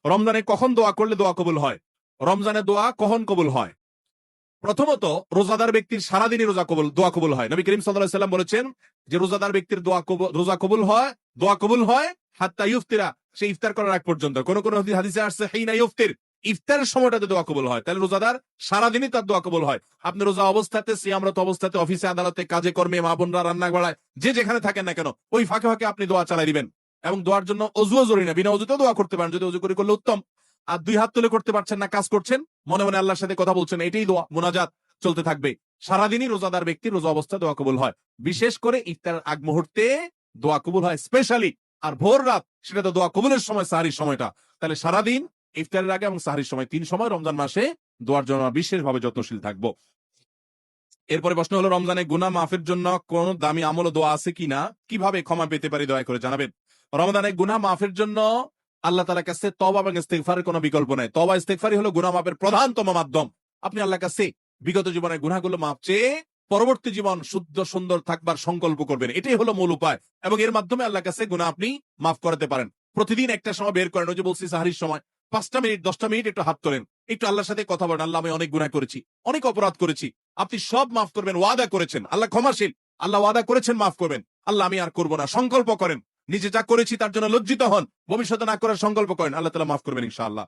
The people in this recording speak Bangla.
রমজানে কখন দোয়া করলে দোয়া কবুল হয়? রমজানে দোয়া কখন কবুল হয়? প্রথমত, রোজাদার ব্যক্তির সারাদিনই দোয়া কবুল হয়। নবী করিম সাল্লাল্লাহু আলাইহি ওয়াসাল্লাম বলেছেন যে রোজাদার ব্যক্তির রোজা কবুল হয়, দোয়া কবুল হয় হাত্তা ইফতিরা, সে ইফতার করার আগ পর্যন্ত। কোন কোন হাদিসে আসছে হিনা ইফতির, ইফতারের সময়টাতে দোয়া কবুল হয়। তাহলে রোজাদার সারাদিনই তার দোয়া কবুল হয়। আপনি রোজা অবস্থাতে, সিয়ামরত অবস্থাতে, অফিসে আদালতে, কাজে কর্মে, মা বোনরা রান্না বাড়ায়, যে যেখানে থাকেন না কেন, ওই ফাঁকে ফাঁকে আপনি দোয়া চালাই দিবেন। এবং দোয়ার জন্য অজুও জরুরি না, বিনা অজুতেও দোয়া করতে পারেন, যদি অজু করে করলে উত্তম। আর দুই হাত তুলে করতে পারছেন না, কাজ করছেন, মনে মনে আল্লাহর সাথে কথা বলছেন, এটাই দোয়া, মুনাজাত চলতে থাকবে। সারাদিনই রোজাদার ব্যক্তির রোজা অবস্থা দোয়া কবুল হয়। বিশেষ করে ইফতারের আগ মুহূর্তে দোয়া কবুল হয় স্পেশালি। আর ভোর রাত, সেটা তো দোয়া কবুলের সময়, সাহারির সময়টা। তাহলে সারাদিন, ইফতারের আগে এবং সাহারির সময়, 3 সময় রমজান মাসে দোয়ার জন্য বিশেষভাবে যত্নশীল থাকবো। এরপরে প্রশ্ন হলো, রমজানে গুনাহ মাফের জন্য কোন দামি আমল ও দোয়া আছে কিনা, কিভাবে ক্ষমা পেতে পারি, দয়া করে জানাবেন। রমজানে গুনাহ মাফের জন্য আল্লাহ তাআলার কাছে তওবা এবং ইস্তেগফারের কোনো বিকল্প নাই। তওবা ইস্তেগফারই হলো গুনাহ মাফের প্রধানতম মাধ্যম। আপনি আল্লাহর কাছে বিগত জীবনের গুনাহগুলো মাফ চেয়ে পরবর্তী জীবন শুদ্ধ সুন্দর থাকবার সংকল্প করবেন, এটাই হলো মূল উপায়। এবং এর মাধ্যমে আল্লাহর কাছে গুনাহ আপনি মাফ করাতে পারেন। প্রতিদিন একটা সময় বের করেন, ওই যে বলছি সাহারির সময় 5টা মিনিট 10টা মিনিট একটু হাত তোলেন, একটু আল্লাহর সাথে কথা বলেন, আল্লাহ আমি অনেক গুনাহ করেছি, অনেক অপরাধ করেছি, আপনি সব মাফ করবেন, ওয়াদা করেছেন, আল্লাহ ক্ষমাশীল, আল্লাহ ওয়াদা করেছেন মাফ করবেন, আল্লাহ আমি আর করবো না, সংকল্প করেন। নিজে যা করেছি তার জন্য লজ্জিত হন, ভবিষ্যতে না করার সংকল্প করেন, আল্লাহ তাআলা মাফ করবেন ইনশাআল্লাহ।